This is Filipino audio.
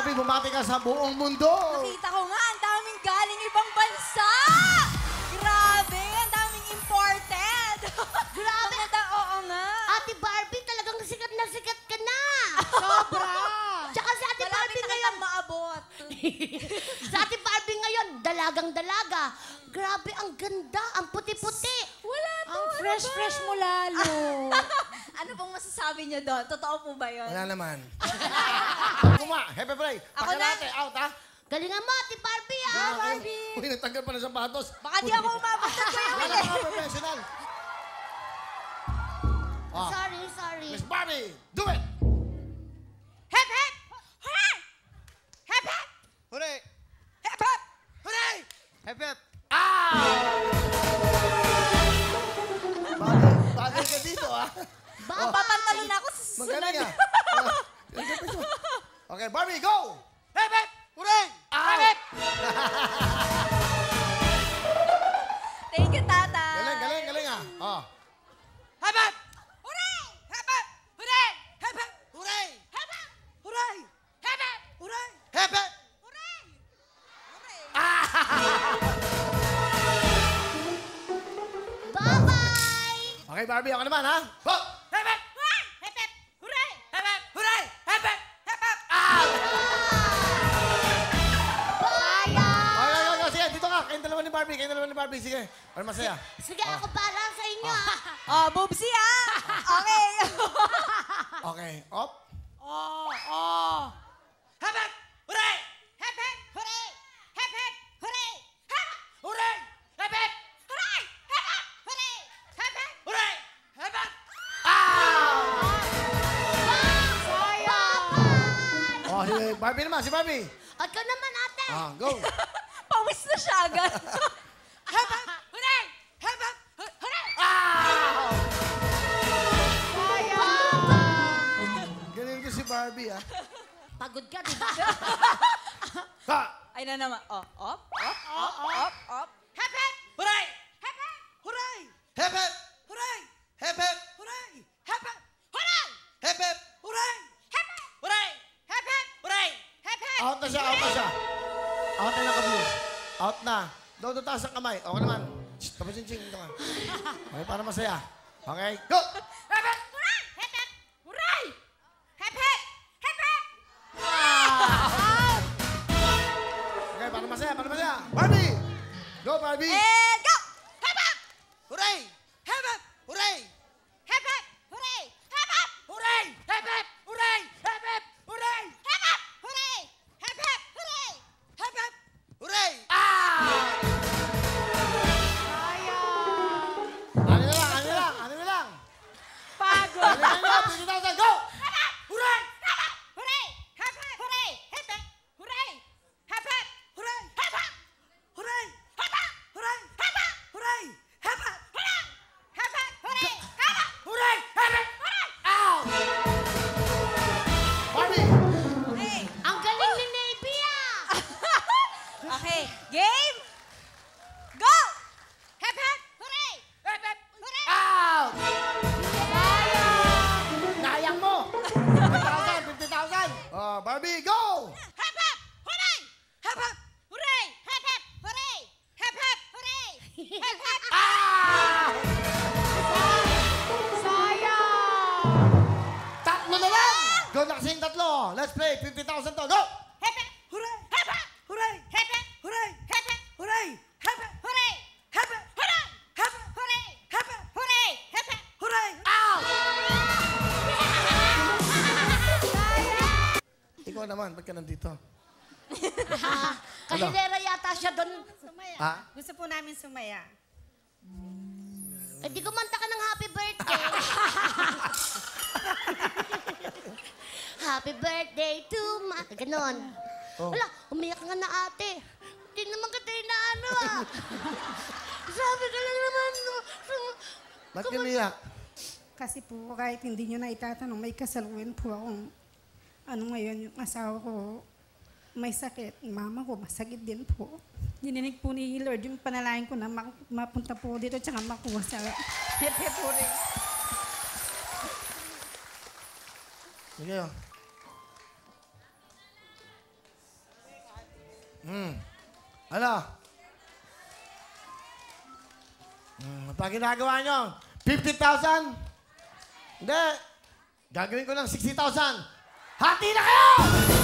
Barbie, bumati ka sa buong mundo. Nakita ko nga, ang daming galing ibang bansa! Grabe, ang daming imported! Grabe! Oo nga! Ate Barbie, talagang sikat na sikat ka na! Sobra! Tsaka si Ate Barbie ngayon... maabot. Sa Ate Barbie ngayon, dalagang-dalaga. Grabe, ang ganda, ang puti-puti. Wala to. Ang fresh-fresh mo lalo. Ano pong masasabi niyo doon? Totoo po ba yun? Wala naman. Kuma, happy play. Ako na. Pakalate, out ha. Galingan mo, Ate Barbie, ah! Barbie! Uy, nagtanggal pa ng sapatos. Baka di ako umabot sa kuya Wala Will. ka professional. Ah, Sorry. Miss Barbie, do it! Hep, hep! Hooray! Hep, hep! Hooray! Hep, hep! Hooray! Hep, hep. Bagay ka dito, ha? Papantalon ako sa susunod. Magaling, ha? Okay, Barbie, go! Hep, hep. Hooray! Hep, hep. Thank you, Tata. Galing, ha? Oh. Hep, hep. Hooray! Hep, hep! Hooray! Hep, hep! Hooray! Hep, hep! Hooray! Hep, hep! Hooray! Hep, hep. Hooray! Bye-bye! Okay, Barbie, ako naman, ha? Go! Hep, hep. Hooray! Hep, hep! Hooray! Hep, hep. Hooray! Hep, hep. Hep, hep! Okay, sige, dito ka. Kayong dalawa ni Barbie, sige. Para masaya. Sige, ako para sa inyo, ah. Oh, boobsy, ah! Okay. Okay, op. Hep, hep. Hooray! Hep, hep! Hooray! Hep, hep! Hooray! Hep! Hooray! Hep, hep. Hooray! Hep, hep! Hooray! Hep, hep! Hooray! Hep, hep. Oh, si Barbie naman, si Barbie. At ka naman, ate. Ah, go. Pawis na siya agad. Hep, hep. Hooray! Hep, hep. Hooray! Galing ko si Barbie, ha? Pagod ka, di ba? Ha! Ay na naman. Oh, op, op, op, op, op. Hep, hep! Hooray! Hep, hep! Hooray! Hep, hep. Hooray! Hep, hep. Hooray! Hep, hep! Hooray! Hep, hep. Hooray! Hep, hep! Hooray! Hep, hep! Hooray! Hep, hep! Out na siya. Out na naka-blue. Out na. Doon taas ang kamay. Okay naman. Shh, tapos ching ito nga. Okay, para masaya. Okay, go! Hep, hep! Hooray! Hep, hep! Hooray! Hep, hep! Hep, hep! Okay, para masaya. Barbie! Go, Barbie! And go! Hep, hep! Hooray! Hep, hep. Hooray! Hep, hep! Hooray! Hep, hep! Hooray! Hep, hep. Hooray! Hep, hep. Hooray! Hep, hep! Hooray! Hep, hep! Hooray! Hep, hep. Hooray! Ano na lang. Pagod! Ano na lang, 20,000, go! Hooray! Hooray! Hep, hep! Hooray! Hep, hep! Hooray! Hep, hep! Hooray! Hep, hep! Hooray! Hep, hep! Hooray! Hep, hep! Hooray! Hep, hep. Hooray! Hep, hep! Hooray! Hep, hep! Hooray! Hep, hep. Barbie! Hey! Ang galing ni Navy, ah! Okay, game! Go! Hep, hep! Hooray! Hep, hep. Hooray! Out! Nayang mo! 50,000! Oh, Barbie, go! Hep, hep! Hooray! Hep, hep. Hooray! Hep, hep! Hooray! Hep, hep! Hooray! Hep, hep! Tatlo na lang! Go na kasing tatlo. Let's play. 50,000 to. Go! Hep, hep! Hooray! Hep, hep! Hooray! Hep, hep! Hooray! Hep, hep! Hooray! Hep, hep. Hooray! Hep, hep. Hooray! Hep, hep. Hooray! Hep, hep. Hooray! Hep, hep! Hooray! Ikaw naman, ba't ka nandito? Kahinera yata siya doon. Sumaya. Ha? Gusto po namin sumaya. Eh, di kumanta ka ng happy birthday. Happy birthday to ma... Ganon. Oh. Wala, umiyak nga na ate. Hindi naman kita inaano, ah. Sabi ka lang naman, no. Ba't ka umiyak? Kasi po, kahit hindi nyo na itatanong, may kasalukuyan po akong, ngayon, yung asawa ko, may sakit. Yung mama ko, masakit din po. Dininig po ni Lord yung panalangin ko na mapunta po dito tsaka makuha sa Hep-hep po rin. Sige, oh. Ano? Pa ginagawa nyo? 50,000? Hindi. Gagawin ko lang 60,000. Hati na kayo!